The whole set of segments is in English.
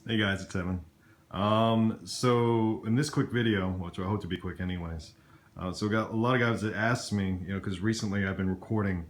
Hey guys, it's Evan. So in this quick video, which I hope to be quick anyways, so we got a lot of guys that asked me, because recently I've been recording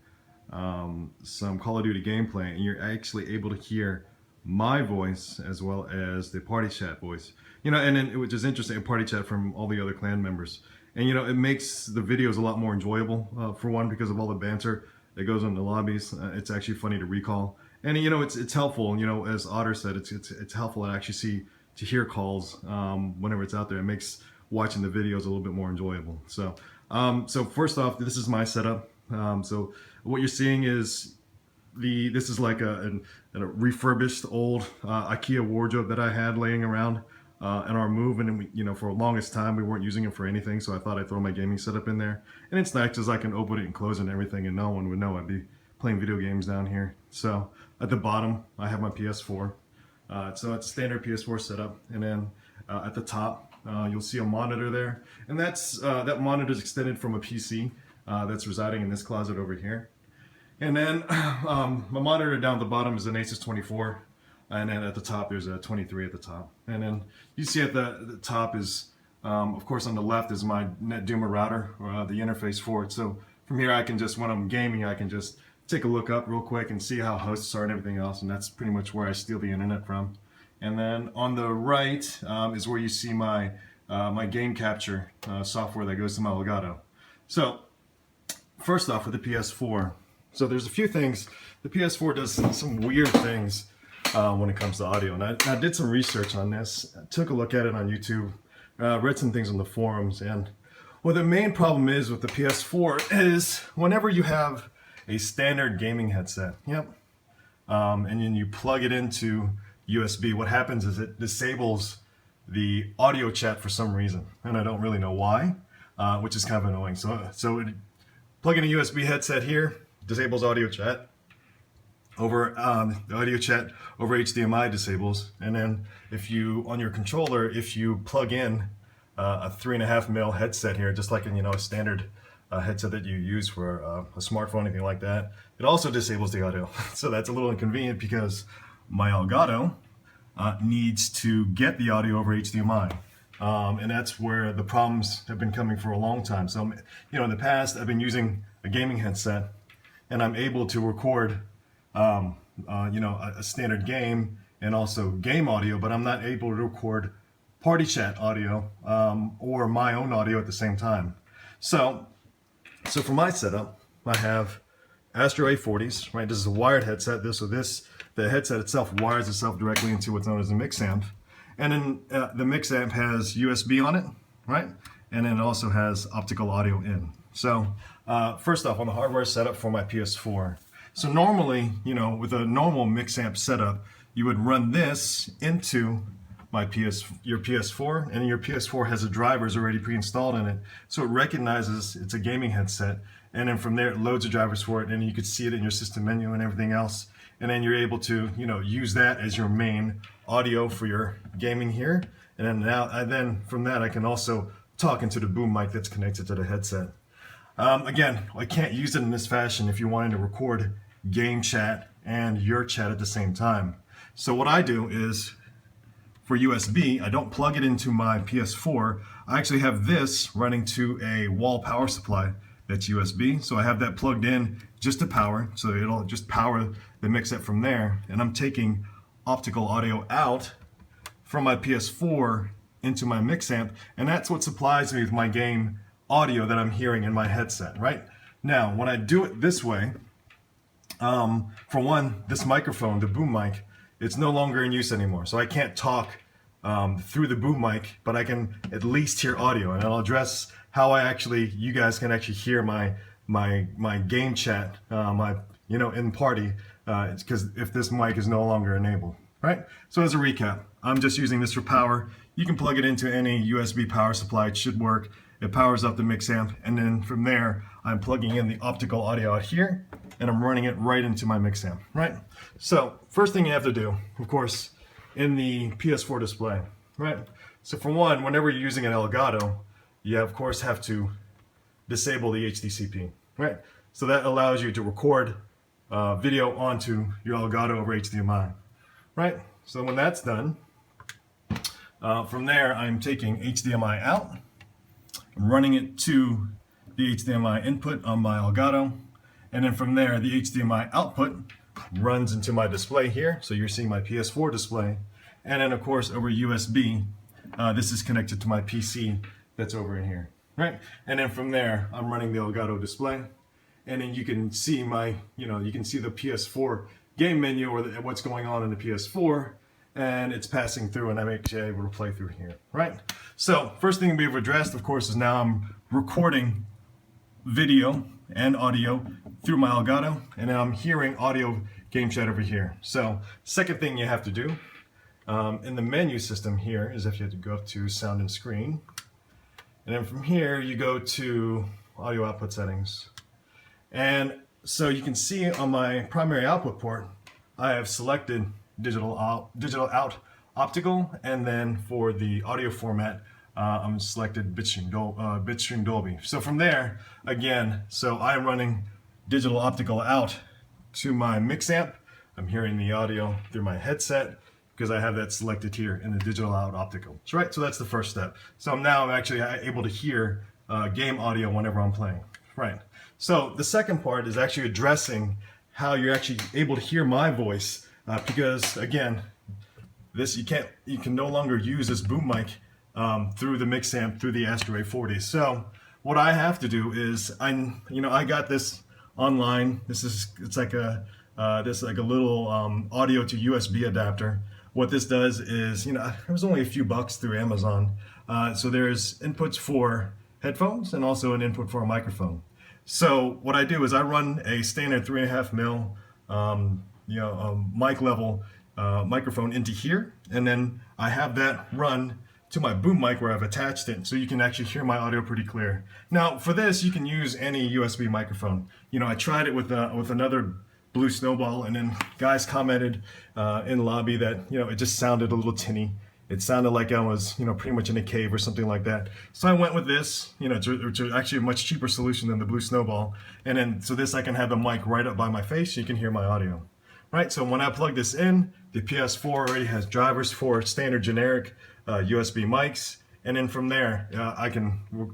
some Call of Duty gameplay, and you're actually able to hear my voice as well as the party chat voice. And then which is interesting, party chat from all the other clan members, and it makes the videos a lot more enjoyable. For one, because of all the banter that goes on in the lobbies. It's actually funny to recall. And it's helpful, as Otter said, it's helpful to actually hear calls whenever it's out there. It makes watching the videos a little bit more enjoyable. So first off, this is my setup. So what you're seeing is this is like a refurbished old IKEA wardrobe that I had laying around in our move, and for the longest time we weren't using it for anything. So I thought I'd throw my gaming setup in there, and it's nice because I can open it and close it and everything, and no one would know I'd be playing video games down here. So at the bottom, I have my PS4. So it's standard PS4 setup, and then at the top, you'll see a monitor there, and that monitor is extended from a PC that's residing in this closet over here. And then my monitor down at the bottom is an Asus 24, and then at the top there's a 23 at the top. And then you see at the top is, of course, on the left is my NetDuma router, or the interface for it. So from here I can just, when I'm gaming, I can just take a look up real quick and see how hosts are and everything else, and that's pretty much where I steal the internet from. And then on the right is where you see my my game capture software that goes to my Elgato. So first off, with the PS4, so there's a few things. The PS4 does some weird things when it comes to audio, and I did some research on this. I took a look at it on YouTube, read some things on the forums, and well, the main problem is with the PS4 is whenever you have a standard gaming headset, and then you plug it into USB, what happens is it disables the audio chat for some reason, and I don't really know why, which is kind of annoying. So plug in a USB headset here, disables audio chat. Over the audio chat over HDMI disables, and then if you, on your controller, if you plug in a 3.5mm headset here, just like in a standard headset that you use for a smartphone, anything like that, it also disables the audio. So that's a little inconvenient because my Elgato needs to get the audio over HDMI, and that's where the problems have been coming for a long time. So in the past I've been using a gaming headset, and I'm able to record a standard game and also game audio, but I'm not able to record party chat audio or my own audio at the same time. So for my setup, I have Astro A40s, right? This is a wired headset. The headset itself wires itself directly into what's known as a mix amp. And then the mix amp has USB on it, right? And then it also has optical audio in. So first off, on the hardware setup for my PS4. So normally, with a normal mix amp setup, you would run this into your PS4, and your PS4 has the drivers already pre-installed in it, so it recognizes it's a gaming headset, and then from there it loads the drivers for it, and you can see it in your system menu and everything else, and then you're able to use that as your main audio for your gaming here. And then from that I can also talk into the boom mic that's connected to the headset. Again, I can't use it in this fashion if you're wanting to record game chat and your chat at the same time. So what I do is, for USB, I don't plug it into my PS4. I actually have this running to a wall power supply that's USB. So I have that plugged in just to power, so it'll just power the mix up from there. And I'm taking optical audio out from my PS4 into my mix amp, and that's what supplies me with my game audio that I'm hearing in my headset, right? Now, when I do it this way, for one, this microphone, the boom mic, it's no longer in use anymore. So I can't talk through the boom mic, but I can at least hear audio, and I'll address how you guys can actually hear my game chat, in party, because if this mic is no longer enabled, right? So as a recap, I'm just using this for power. You can plug it into any USB power supply, it should work. It powers up the mix amp, and then from there I'm plugging in the optical audio out here, and I'm running it right into my mix amp, right? So first thing you have to do, of course, in the PS4 display, right? So for one, whenever you're using an Elgato, you of course have to disable the HDCP, right? So that allows you to record video onto your Elgato over HDMI, right? So when that's done, From there, I'm taking HDMI out, I'm running it to the HDMI input on my Elgato, and then from there, the HDMI output runs into my display here. So you're seeing my PS4 display, and then of course over USB, this is connected to my PC that's over in here, right? And then from there, I'm running the Elgato display, and then you can see my, you can see the PS4 game menu or what's going on in the PS4, and it's passing through, and I'm actually able to play through here, right? So first thing we've addressed, of course, is now I'm recording video and audio through my Elgato, and then I'm hearing audio game chat over here. So second thing you have to do in the menu system here is if you have to go up to sound and screen, and then from here you go to audio output settings. And so you can see on my primary output port, I have selected digital out optical, and then for the audio format, I'm selected bitstream Dolby. So from there, again, so I'm running digital optical out to my mix amp. I'm hearing the audio through my headset because I have that selected here in the digital out optical. So, right, so that's the first step. So now I'm actually able to hear game audio whenever I'm playing. Right. So the second part is actually addressing how you're actually able to hear my voice, because again, you can no longer use this boom mic through the mix amp through the Astro A40. So what I have to do is I got this online. It's like a little audio to USB adapter. What this does is, it was only a few bucks through Amazon. So there's inputs for headphones and also an input for a microphone. So what I do is I run a standard 3.5 mil, mic level microphone into here, and then I have that run to my boom mic where I've attached it, so you can actually hear my audio pretty clear. Now for this, you can use any USB microphone. I tried it with another Blue Snowball, and then guys commented in the lobby that it just sounded a little tinny. It sounded like I was pretty much in a cave or something like that. So I went with this, to actually a much cheaper solution than the Blue Snowball. And then so this I can have the mic right up by my face so you can hear my audio. Right, so when I plug this in, the PS4 already has drivers for standard generic USB mics, and then from there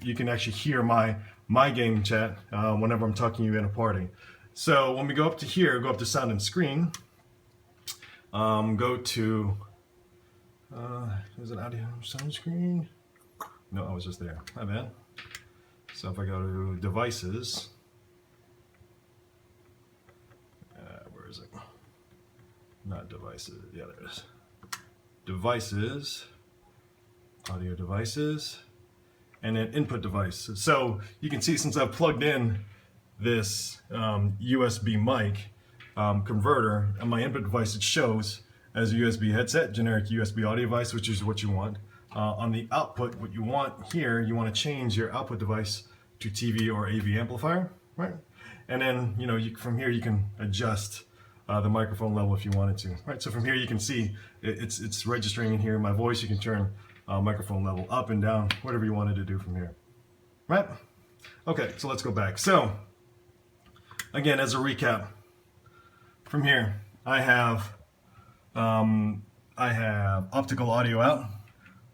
you can actually hear my game chat whenever I'm talking to you in a party. So when we go up to here, go up to sound and screen, go to is it audio sound screen? No, I was just there. My bad. So if I go to devices, where is it? Not devices. Yeah, there it is. Devices, audio devices, and then input device. So you can see since I've plugged in this USB mic converter on my input device, it shows as a USB headset, generic USB audio device, which is what you want. On the output, what you want here, you want to change your output device to TV or AV amplifier, right? And then from here you can adjust the microphone level if you wanted to, right? So from here you can see it's registering in here my voice. You can turn microphone level up and down, whatever you wanted to do from here, right? Okay, so let's go back. So again, as a recap, from here I have optical audio out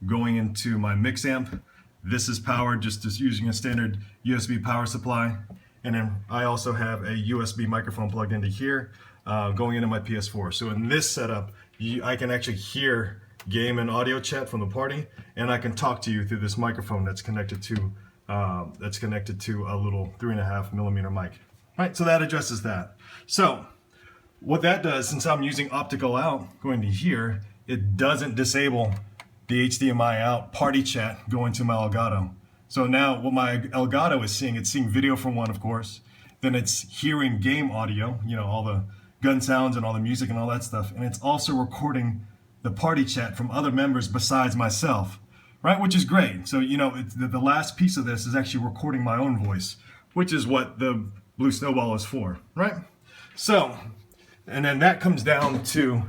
going into my mix amp. This is powered just using a standard USB power supply, and then I also have a USB microphone plugged into here going into my PS4. So in this setup, I can actually hear game and audio chat from the party, and I can talk to you through this microphone that's connected to a little 3.5 millimeter mic. Right, so that addresses that. So what that does, since I'm using optical out going to here, it doesn't disable the HDMI out party chat going to my Elgato. So now what my Elgato is seeing, it's seeing video from one, of course, then it's hearing game audio, all the gun sounds and all the music and all that stuff, and it's also recording the party chat from other members besides myself, right? Which is great. So, the last piece of this is actually recording my own voice, which is what the Blue Snowball is for, right? So, and then that comes down to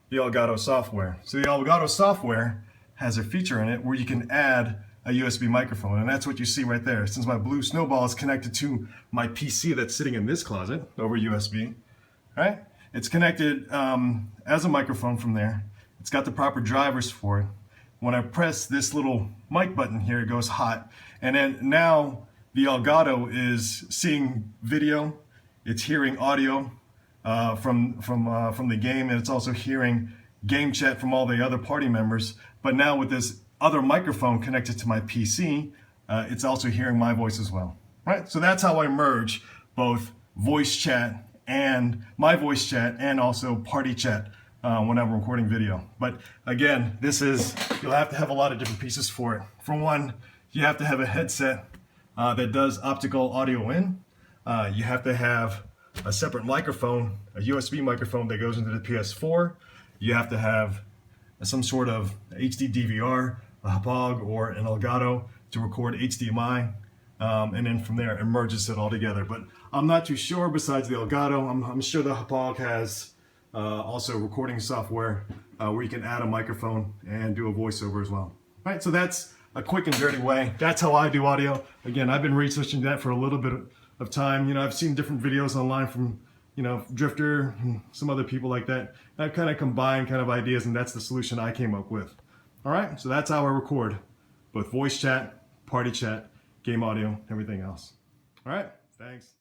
the Elgato software. So the Elgato software has a feature in it where you can add a USB microphone, and that's what you see right there. Since my Blue Snowball is connected to my PC that's sitting in this closet over USB, right? It's connected as a microphone from there. It's got the proper drivers for it. when I press this little mic button here, it goes hot. And then now the Elgato is seeing video, it's hearing audio from the game, and it's also hearing game chat from all the other party members. But now with this other microphone connected to my PC, it's also hearing my voice as well. Right? So that's how I merge both voice chat and my voice chat and also party chat when I'm recording video. But again, you'll have to have a lot of different pieces for it. For one, you have to have a headset that does optical audio in. You have to have a separate microphone, a USB microphone that goes into the PS4. You have to have some sort of HD DVR, a Hapag, or an Elgato to record HDMI. And then from there, it merges it all together. But I'm not too sure besides the Elgato. I'm sure the Hapag has also recording software where you can add a microphone and do a voiceover as well. All right, so that's a quick and dirty way. That's how I do audio. Again, I've been researching that for a little bit of time. I've seen different videos online from, Drifter and some other people like that. I've kind of combined kind of ideas, and that's the solution I came up with. All right, so that's how I record both voice chat, party chat, game audio, everything else. All right, thanks.